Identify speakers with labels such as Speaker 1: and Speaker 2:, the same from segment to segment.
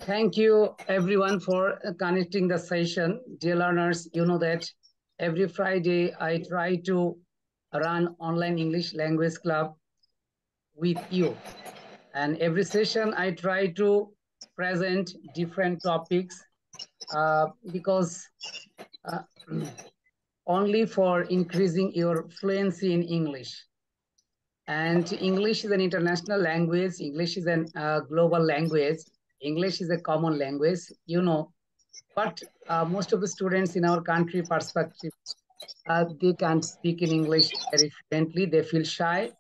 Speaker 1: Thank you everyone for connecting the session. Dear learners, you know that every Friday I try to run online English language club with you. And every session I try to present different topics because uh, only for increasing your fluency in English. And English is an international language. English is a global language. English is a common language, you know. But most of the students in our country perspective, they can't speak in English very fluently. They feel shy,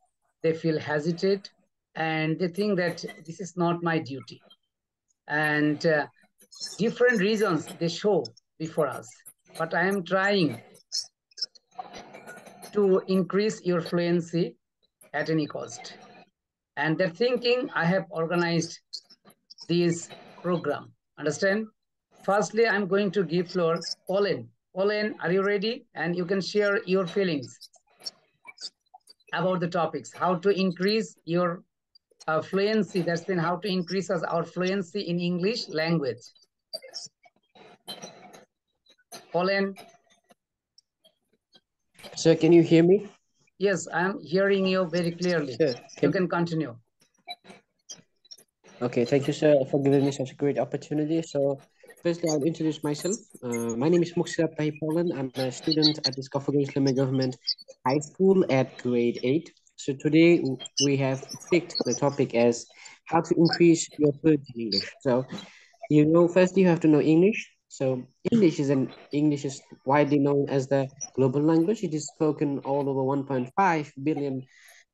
Speaker 1: they feel hesitate, and they think that this is not my duty. And different reasons they show before us. But I am trying to increase your fluency at any cost. And that thinking, I have organized this program. Understand? Firstly, I'm going to give floor Pauline. Pauline, are you ready? And you can share your feelings about the topics, how to increase your fluency. That's then how to increase our fluency in English language. Pauline.
Speaker 2: Sir, can you hear me?
Speaker 1: Yes, I'm hearing you very clearly. Sure. You can continue.
Speaker 2: Okay, thank you, sir, for giving me such a great opportunity. So, firstly, I'll introduce myself. My name is Muksira Pahipolan. I'm a student at the Scoffer Government High School at grade 8. So today we have picked the topic as how to increase your fluency in English. So, first you have to know English. So English is widely known as the global language. It is spoken all over 1.5 billion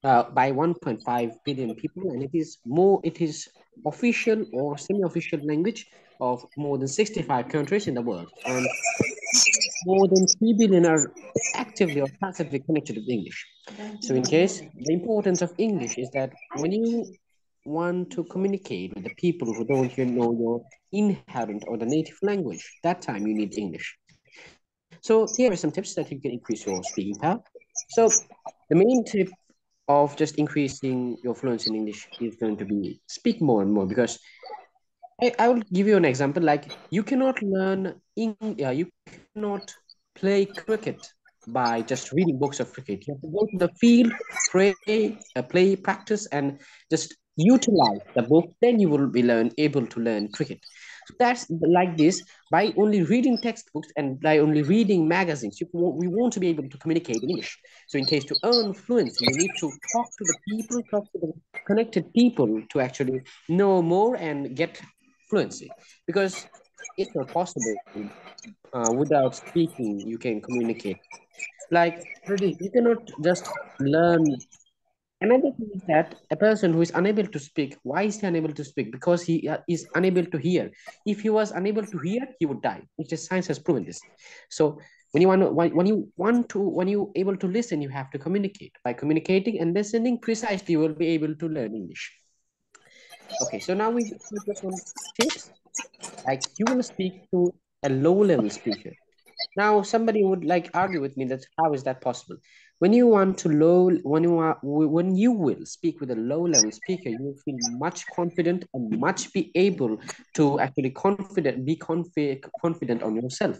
Speaker 2: by 1.5 billion people, and it is official or semi-official language of more than 65 countries in the world, and more than 3 billion are actively or passively connected with English. So in case, the importance of English is that when you want to communicate with the people who don't know your inherent or the native language, that time you need English. So here are some tips that you can increase your speaking power. So the main tip of just increasing your fluency in English is going to be speak more and more, because I will give you an example. Like you cannot you cannot play cricket by just reading books of cricket. You have to go to the field, play, practice, and just utilize the book. Then you will be able to learn cricket. So that's like this. By only reading textbooks and by only reading magazines, we won't be able to communicate in English. So in case to earn fluency, you need to talk to the people, talk to the connected people to actually know more and get fluency, because it's not possible without speaking you can communicate. Like you cannot just learn. Another thing is that a person who is unable to speak, why is he unable to speak? Because he is unable to hear. If he was unable to hear, he would die, which is science has proven this. So when you able to listen, you have to communicate. By communicating and listening precisely, you will be able to learn English. Okay, so now we focus on tips. Like you will speak to a low-level speaker. Now somebody would like argue with me that how is that possible? When you when you will speak with a low-level speaker, you will feel much confident and much be able to actually confident on yourself.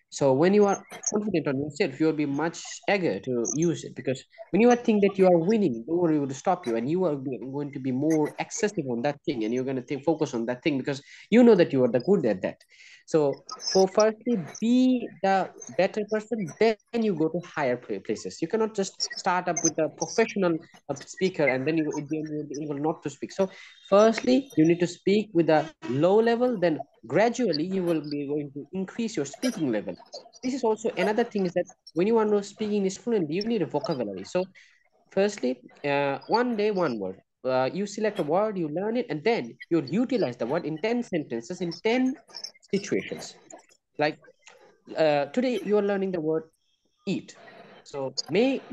Speaker 2: So when you are confident on yourself, you will be much eager to use it, because when you think that you are winning, nobody will stop you, and you are going to be more excessive on that thing, and you're going to focus on that thing because you know that you are the good at that. So for firstly, be the better person, then you go to higher places. You cannot just start up with a professional speaker and then you will be able not to speak. So firstly, you need to speak with a low level, then gradually you will be going to increase your speaking level. This is also another thing, is that when you want to speaking this fluently, you need a vocabulary. So firstly, one day, one word. You select a word, you learn it, and then you'll utilize the word in 10 sentences, in 10 situations. Like today, you are learning the word eat. So write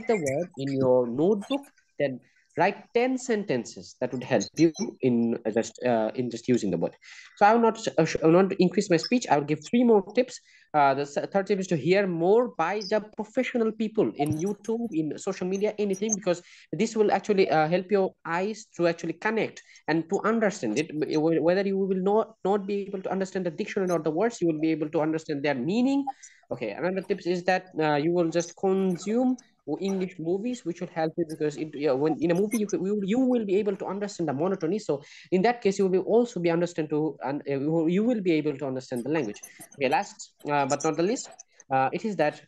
Speaker 2: the word in your notebook, then write 10 sentences that would help you in just using the word. So I will not increase my speech. I will give 3 more tips. The third tip is to hear more by the professional people in YouTube, in social media, anything, because this will actually help your eyes to actually connect and to understand it. Whether you will not be able to understand the dictionary or the words, you will be able to understand their meaning. Okay, another tips is that you will just consume English movies, which will help you, because when in a movie you will be able to understand the monotony. So in that case, you will also be understand to, and you will be able to understand the language. Okay, last but not the least, it is that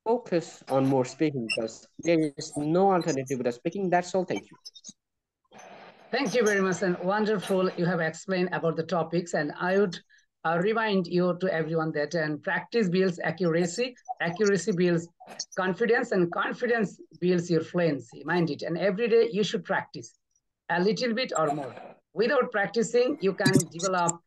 Speaker 2: focus on more speaking, because there is no alternative to speaking. That's all. Thank you.
Speaker 1: Thank you very much, and wonderful. You have explained about the topics, and I would remind you to everyone that and practice builds accuracy, accuracy builds confidence, and confidence builds your fluency. Mind it, and every day you should practice a little bit or more. Without practicing, you can develop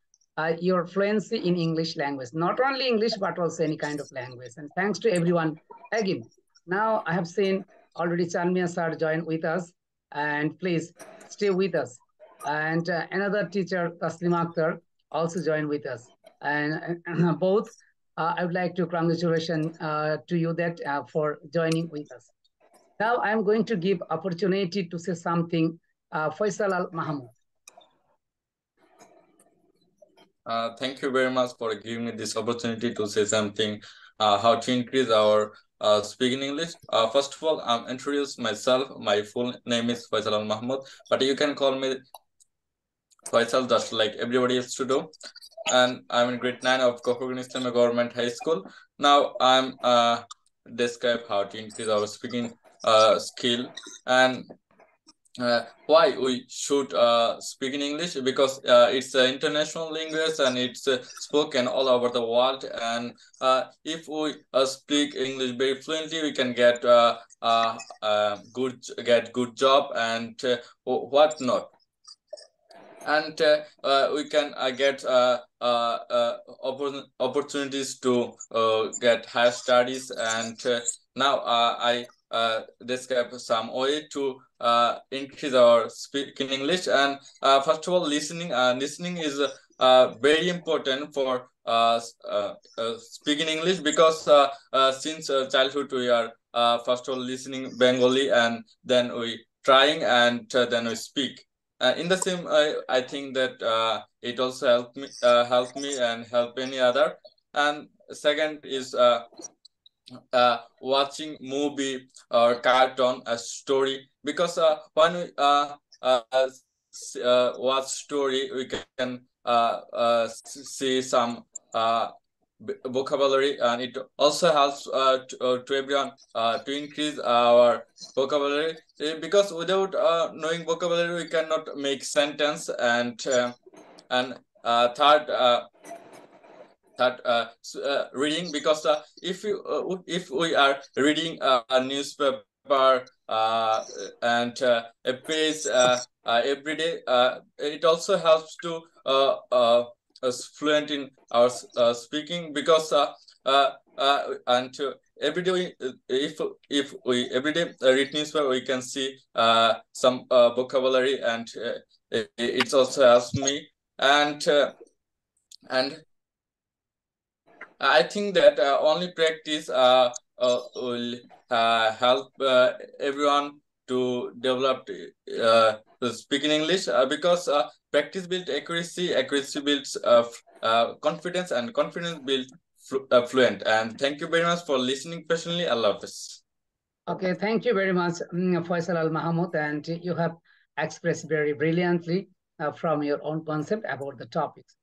Speaker 1: your fluency in English language, not only English, but also any kind of language. And thanks to everyone again. Now I have seen already Chanmia sir join with us, and please stay with us. And another teacher, Taslim Akhtar, also joined with us. And both, I would like to congratulate to you that for joining with us. Now I'm going to give opportunity to say something, Faisal Al Mahmoud.
Speaker 3: Thank you very much for giving me this opportunity to say something, how to increase our speaking English. First of all, I'm introduce myself. My full name is Faisal Al Mahmoud, but you can call me Faisal just like everybody else to do. And I'm in grade 9 of Gofurgan Islamic Government High School. Now I'm describe how to increase our speaking skill, and why we should speak in English, because it's an international language and it's spoken all over the world. And if we speak English very fluently, we can get good job and what not. And we can get opportunities to get higher studies. And now I describe some way to increase our speaking English. And first of all, listening. Listening is very important for speaking English, because since childhood we are first of all listening Bengali, and then we trying, and then we speak. In the same, I think that it also help me and help any other. And second is watching movie or cartoon, a story, because when we watch story, we can see some vocabulary, and it also helps to everyone to increase our vocabulary, because without knowing vocabulary we cannot make sentence. And third reading, because if we are reading a newspaper and a page every day, it also helps to us fluent in our speaking, because and every day if we every day read newspaper, we can see some vocabulary, and it also helps me. And I think that only practice will help everyone to develop speaking English, because practice builds accuracy, accuracy builds confidence, and confidence builds fluent. And thank you very much for listening patiently. Allah Hafiz.
Speaker 1: Okay, thank you very much, Faisal Al Mahmoud, and you have expressed very brilliantly from your own concept about the topics.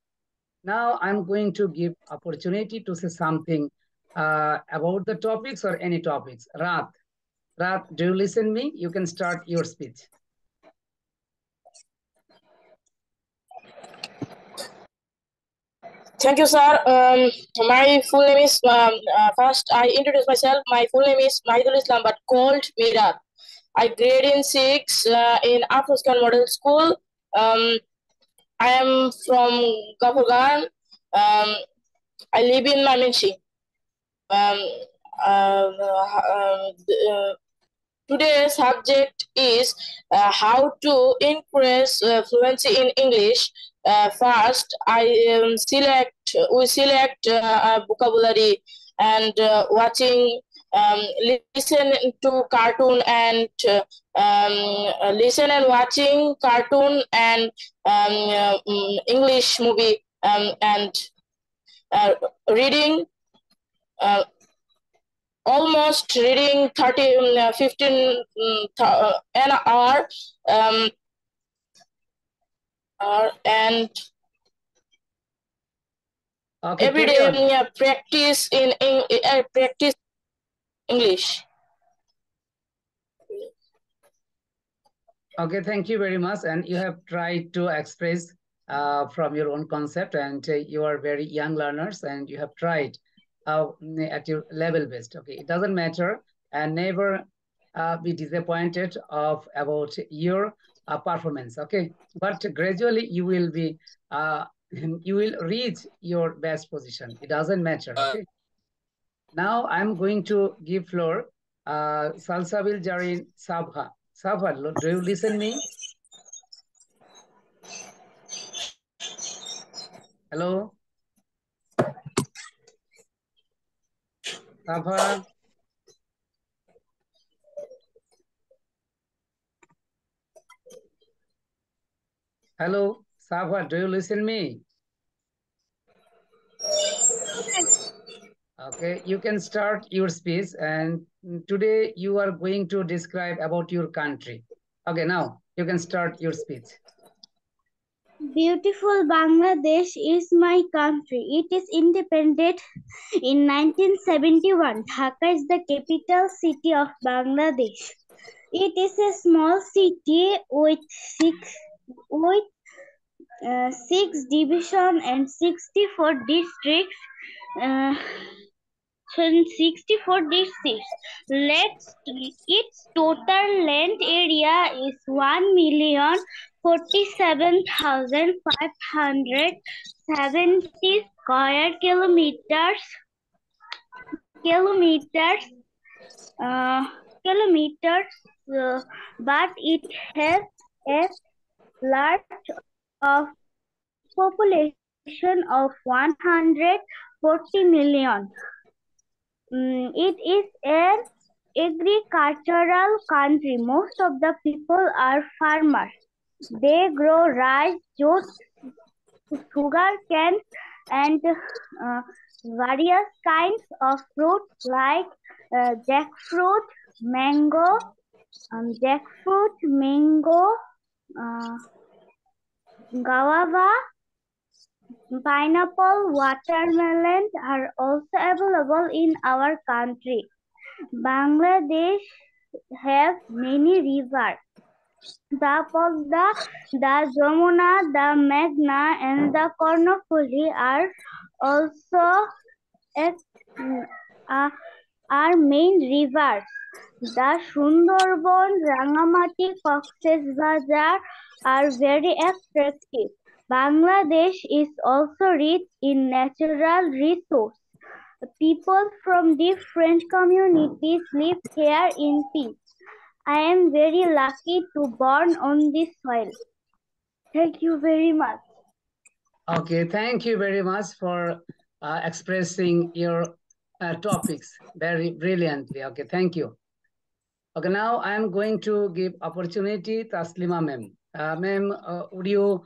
Speaker 1: Now I'm going to give opportunity to say something about the topics or any topics. Raat, do you listen me? You can start your speech.
Speaker 4: Thank you, sir. My full name is, first I introduce myself. My full name is Mahidul Islam, but called Mira. I grade in 6 in Afghan Model School. I am from Gafurgan. I live in Mamenshi. today's subject is how to increase fluency in English. First, we select vocabulary and watching, listen to cartoon and listen and watching cartoon and English movie and reading. Almost reading 15 an hour, and
Speaker 1: Okay,
Speaker 4: every
Speaker 1: carry
Speaker 4: day
Speaker 1: on.
Speaker 4: practice practice English.
Speaker 1: Okay, thank you very much. And you have tried to express from your own concept, and you are very young learners, and you have tried at your level best. Okay, it doesn't matter, and never be disappointed about your performance. Okay, but gradually you will be you will reach your best position. It doesn't matter. Okay. Now I'm going to give floor Salsabil Jarin Sabha. Sabha, do you listen me? Hello? Sabha? Hello? Sabha, do you listen me? Okay, you can start your speech, and today you are going to describe about your country. Okay, now you can start your speech.
Speaker 5: Beautiful Bangladesh is my country. It is independent in 1971. Dhaka is the capital city of Bangladesh. It is a small city with six divisions and 64 districts. 64 districts. Its total land area is 1,047,570 square kilometers. But it has a large of population of 140 million. It is an agricultural country. Most of the people are farmers. They grow rice, jute, sugar cane, and various kinds of fruit like jackfruit, mango, guava, pineapple, watermelon are also available in our country. Bangladesh have many rivers. The Padma, the Jamuna, the Meghna, and the Karnafuli are also are main rivers. The Sundarban, Rangamati, Cox's Bazar are very attractive. Bangladesh is also rich in natural resources. People from different communities live here in peace. I am very lucky to born on this soil. Thank you very much.
Speaker 1: Okay, thank you very much for expressing your topics very brilliantly. Okay, thank you. Okay, now I am going to give opportunity to Taslima ma'am. Ma'am, would you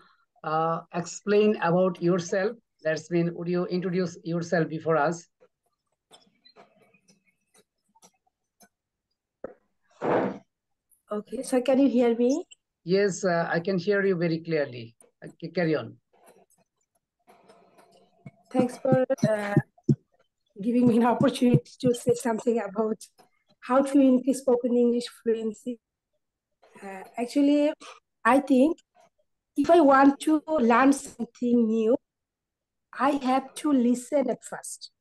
Speaker 1: explain about yourself? That's mean, would you introduce yourself before us?
Speaker 6: Okay, so can you hear me?
Speaker 1: Yes, I can hear you very clearly. Okay, carry on.
Speaker 6: Thanks for giving me an opportunity to say something about how to increase spoken English fluency. Actually, I think if I want to learn something new, I have to listen at first.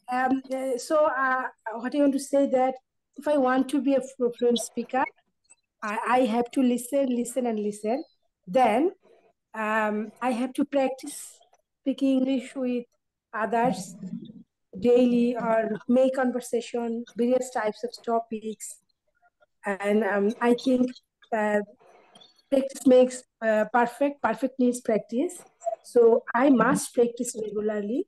Speaker 6: What I want to say that if I want to be a fluent speaker, I have to listen. Then I have to practice speaking English with others. daily or make conversation, various types of topics. And I think practice makes perfect. Perfect needs practice. So I must practice regularly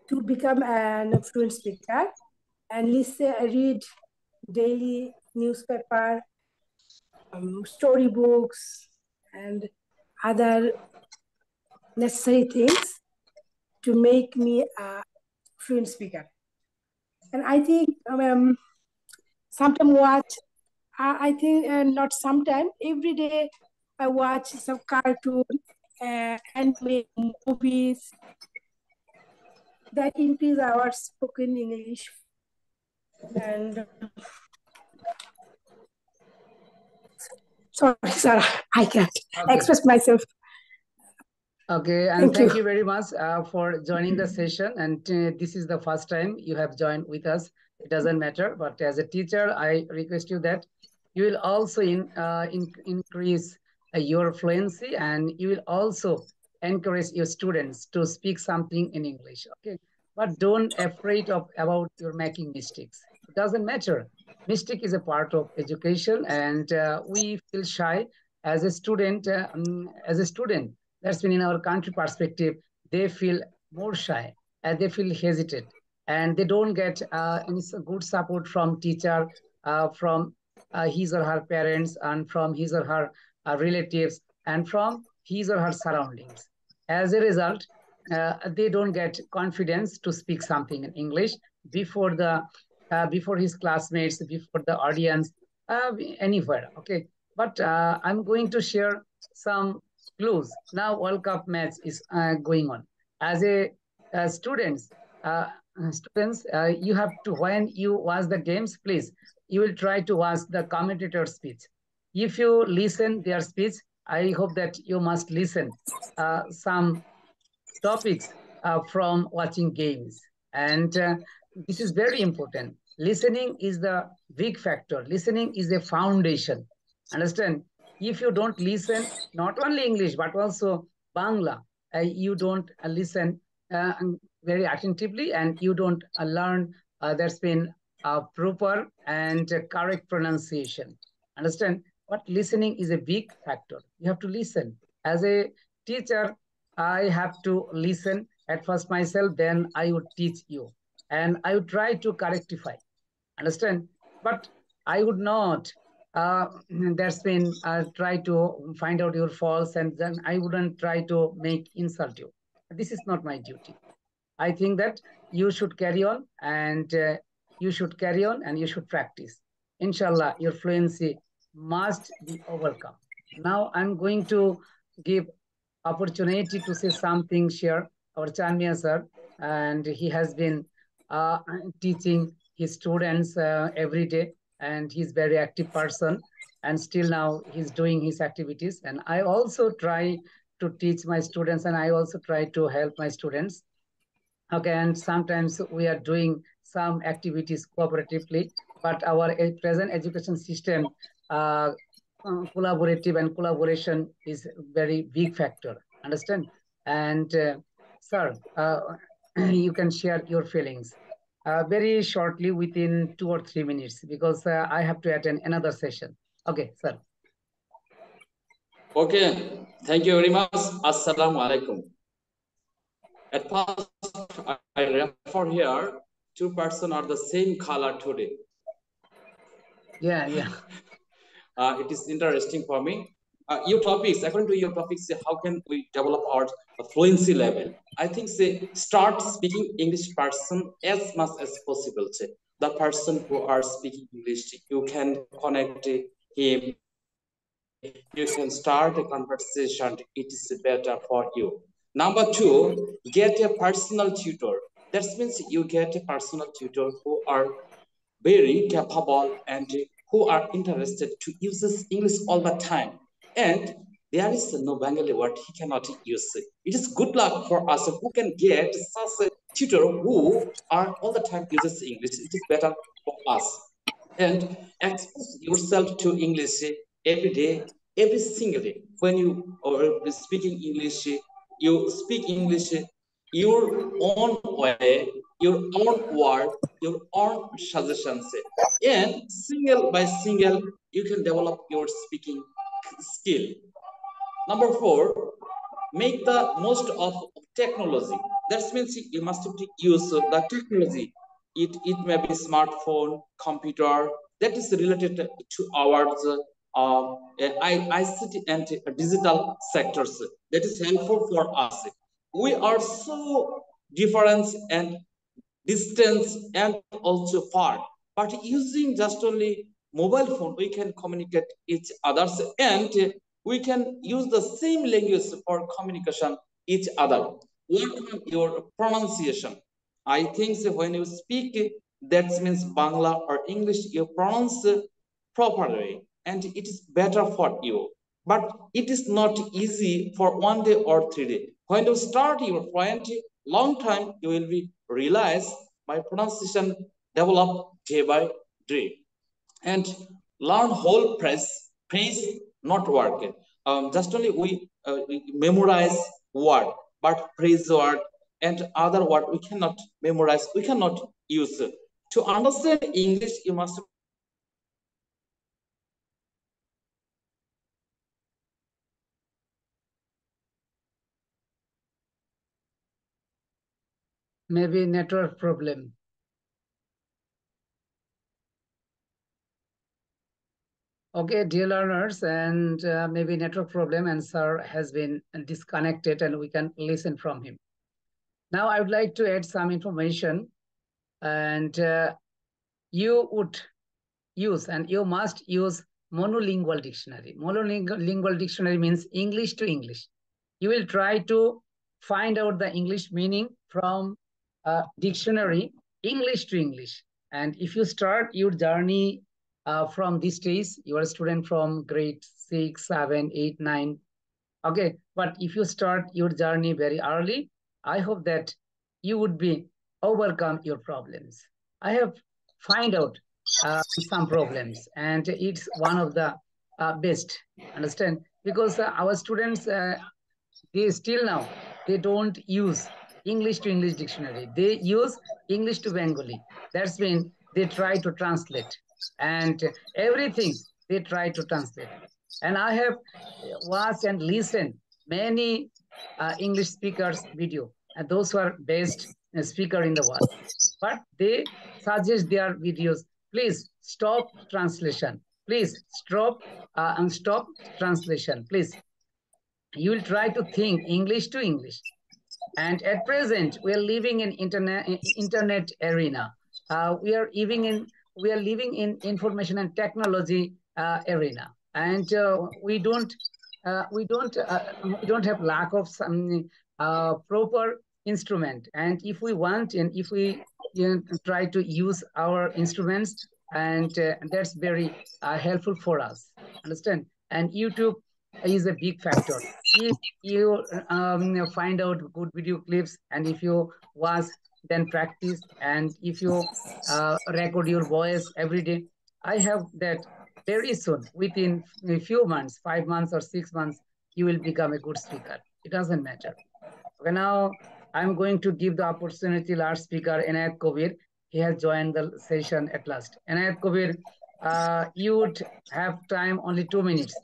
Speaker 6: to become a fluent speaker and read daily newspaper, storybooks, and other necessary things to make me a fluent speaker. And I think sometimes I think not sometimes, every day I watch some cartoon, anime, movies that increase our spoken English. And sorry, sir, I can't express myself.
Speaker 1: Okay, and thank you very much for joining the session. And this is the first time you have joined with us. It doesn't matter, but as a teacher, I request you that you will also increase your fluency, and you will also encourage your students to speak something in English. Okay, but don't afraid of about your making mistakes. It doesn't matter. Mistake is a part of education, and we feel shy as a student. That's when in our country perspective, they feel more shy and they feel hesitant, and they don't get any good support from teacher, from his or her parents, and from his or her relatives, and from his or her surroundings. As a result, they don't get confidence to speak something in English before before his classmates, before the audience, anywhere. Okay, but I'm going to share some clues. Now World Cup match is going on. As a students, you have to, when you watch the games, please, you will try to watch the commentator's speech. If you listen their speech, I hope that you must listen some topics from watching games. And this is very important. Listening is the big factor. Listening is a foundation. Understand? If you don't listen, not only English, but also Bangla, you don't listen very attentively, and you don't learn that's been proper and correct pronunciation. Understand? But listening is a big factor. You have to listen. As a teacher, I have to listen at first myself, then I would teach you. And I would try to correctify. Understand? But I would not that's been try to find out your faults, and then I wouldn't try to make insult you. This is not my duty. I think that you should carry on, and you should carry on, and you should practice. Inshallah, your fluency must be overcome. Now I'm going to give opportunity to say something, share our Chanmia sir, and he has been teaching his students every day, and he's very active person, and still now he's doing his activities. And I also try to teach my students, and I also try to help my students. Okay, and sometimes we are doing some activities cooperatively, but our present education system, collaborative and collaboration is very big factor. Understand? And sir, you can share your feelings very shortly within 2 or 3 minutes, because I have to attend another session. Okay, sir.
Speaker 7: Okay, thank you very much. Assalamu alaikum. At first, I refer here, two persons are the same color today.
Speaker 1: Yeah.
Speaker 7: It is interesting for me. Your topics, according to your topics, how can we develop our fluency level? I think start speaking English person as much as possible. The person who are speaking English, you can connect him, you can start a conversation. It is better for you. Number two, get a personal tutor. That means you get a personal tutor who are very capable and who are interested to use this English all the time. And there is no Bengali word he cannot use. It is good luck for us who can get such a tutor who are all the time uses English. It is better for us. And expose yourself to English every day, every single day. When you are speaking English, you speak English your own way, your own word, your own suggestions. And single by single, you can develop your speaking skill. Number 4, make the most of technology. That means you must use the technology. It may be smartphone, computer, that is related to our ICT and digital sectors. That is helpful for us. We are so different and distance and also far, but using just only mobile phone we can communicate each others, and we can use the same language for communication each other. Work on your pronunciation. I think when you speak, that means Bangla or English, you pronounce properly and it is better for you, but it is not easy for 1 day or 3 days. When you start your fluent, long time you will be realize my pronunciation develop day by day. And learn whole phrase not work. Just only we memorize word, but phrase word and other word we cannot memorize, we cannot use. To understand English, you must
Speaker 1: maybe network problem. Okay, dear learners, and maybe network problem, and sir has been disconnected and we can listen from him. Now I would like to add some information, and you would use and you must use monolingual dictionary. Monolingual dictionary means English to English. You will try to find out the English meaning from dictionary, English to English. And if you start your journey from these days, you are a student from grade 6, 7, 8, 9. Okay, but if you start your journey very early, I hope that you would be overcome your problems. I have find out some problems, and it's one of the best. Understand? Because our students, they still now they don't use English to English dictionary. They use English to Bengali. That's when they try to translate, and everything they try to translate. And I have watched and listened many English speakers video, and those who are best speaker in the world. But they suggest their videos, please stop translation. Please stop and stop translation. Please, you will try to think English to English. And at present, we are living in internet arena. We are living in information and technology arena, and we don't have lack of some proper instrument. And if we want, and if we try to use our instruments, and that's very helpful for us. Understand? And YouTube is a big factor. If you find out good video clips, and if you watch, then practice, and if you record your voice every day, I have that very soon, within a few months, 5 months or 6 months, you will become a good speaker. It doesn't matter. Okay, now I'm going to give the opportunity to our speaker, Inayat Kabir. He has joined the session at last. Inayat Kabir, you would have time only 2 minutes.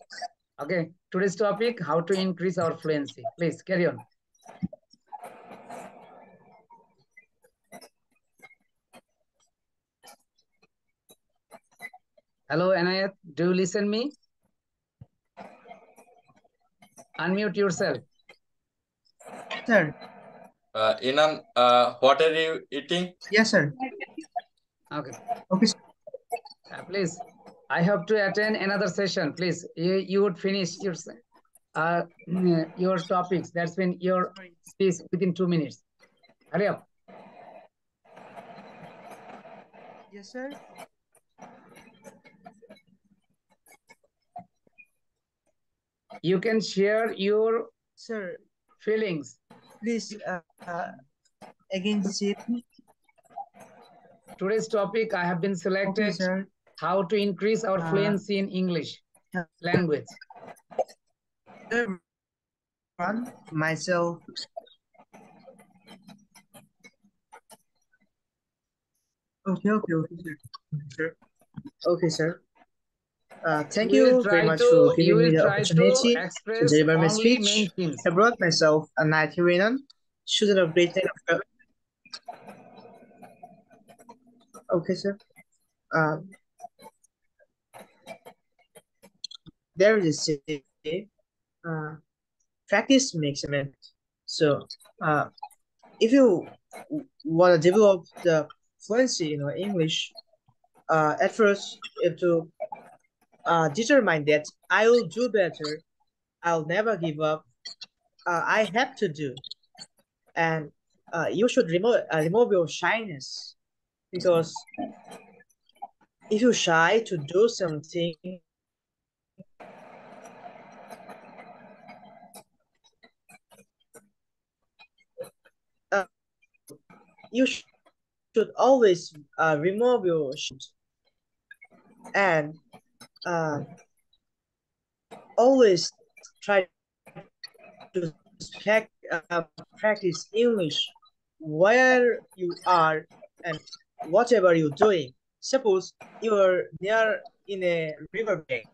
Speaker 1: Okay, today's topic, how to increase our fluency. Please carry on. Hello, Anayat, do you listen me? Unmute yourself.
Speaker 8: Sir.
Speaker 3: Inam, what are you eating?
Speaker 8: Yes, sir.
Speaker 1: Okay.
Speaker 8: Okay, sir.
Speaker 1: Please, I have to attend another session. Please, you would finish your topics. That's been your speech within 2 minutes. Hurry up.
Speaker 8: Yes, sir.
Speaker 1: You can share your feelings.
Speaker 8: Please, again, say.
Speaker 1: Today's topic I have been selected,
Speaker 8: okay,
Speaker 1: how to increase our fluency in English language.
Speaker 8: Myself. Okay, sir. Okay, sir. Thank
Speaker 1: You will
Speaker 8: you very
Speaker 1: try
Speaker 8: much for
Speaker 1: to
Speaker 8: giving me the opportunity to
Speaker 1: express
Speaker 8: deliver my
Speaker 1: only
Speaker 8: speech.
Speaker 1: main themes.
Speaker 8: I brought myself a Nigerian student of grade 10 of Okay, sir. There is a say, practice makes a man. So, if you want to develop the fluency in English, at first you have to determine that I will do better. I'll never give up. I have to do, and you should remove your shyness, because if you're shy to do something, uh, you should always remove your shyness and always try to practice English where you are and whatever you're doing. Suppose you are near in a riverbank.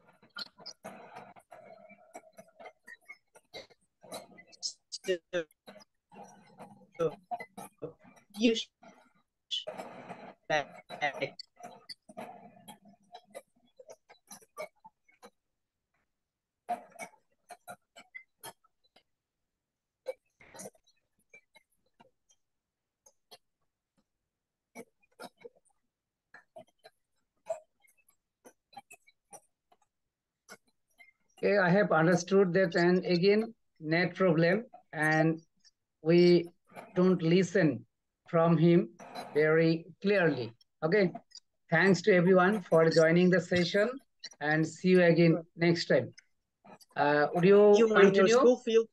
Speaker 8: So you like
Speaker 1: Okay, I have understood that, and again, net problem, and we don't listen from him very clearly. Okay, thanks to everyone for joining the session, and see you again next time. Would you
Speaker 8: you are in your
Speaker 1: continue?
Speaker 8: school field.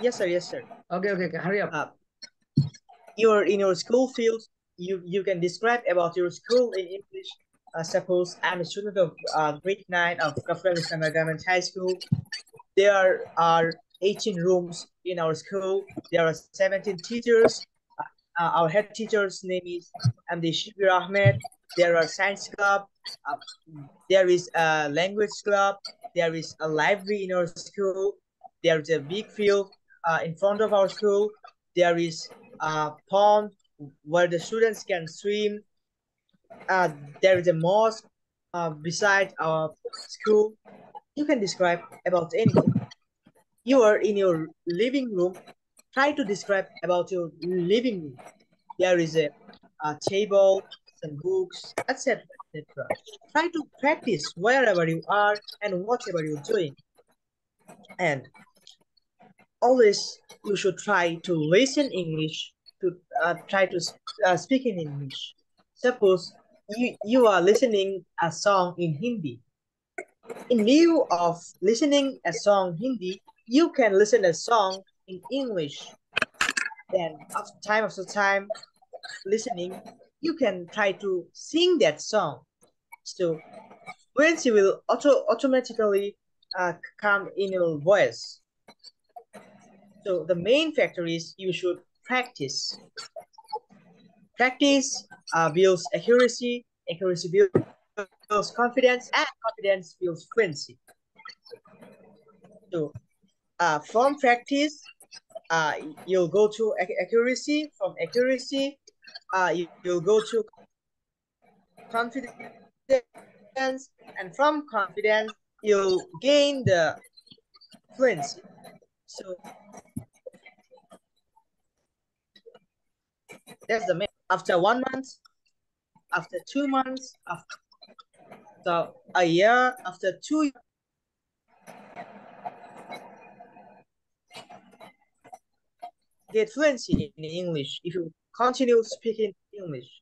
Speaker 8: Yes, sir. Yes, sir.
Speaker 1: Okay, hurry up.
Speaker 8: You are in your school field. You can describe about your school in English. Suppose I'm a student of grade 9 of Kafran Islamic Government High School. There are 18 rooms in our school. There are 17 teachers. Our head teacher's name is Amdi Shibir Ahmed. There are science club. There is a language club. There is a library in our school. There is a big field in front of our school. There is a pond where the students can swim. There is a mosque beside our school. You can describe about anything. You are in your living room. Try to describe about your living room. There is a table, some books, etc., etc. Try to practice wherever you are and whatever you're doing. And always you should try to listen English, to try to speak in English. Suppose you are listening a song in Hindi. In lieu of listening a song Hindi, you can listen a song in English. Then after time listening, you can try to sing that song. So fluency will automatically come in your voice. So the main factor is you should practice. Practice builds accuracy. Accuracy builds confidence, and confidence builds fluency. So from practice, you'll go to accuracy. From accuracy, you'll go to confidence, and from confidence, you'll gain the fluency. So that's the main. After 1 month, after 2 months, after a year, after 2 years, get fluency in English if you continue speaking English.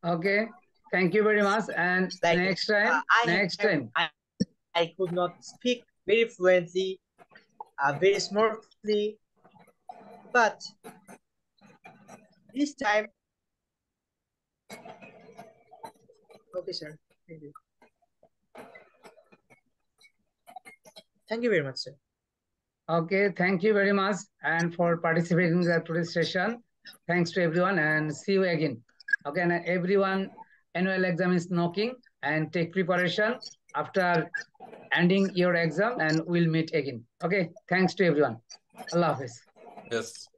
Speaker 1: Okay, thank you very much. And
Speaker 8: Like
Speaker 1: next time,
Speaker 8: I could not speak very fluently, very smoothly, but this time, okay, sir. Thank you. Thank you very much, sir.
Speaker 1: Okay, thank you very much and for participating in today's session. Thanks to everyone and see you again. Okay, and everyone, annual exam is knocking and take preparation after ending your exam and we'll meet again. Okay, thanks to everyone. Allah Hafiz.
Speaker 3: Yes.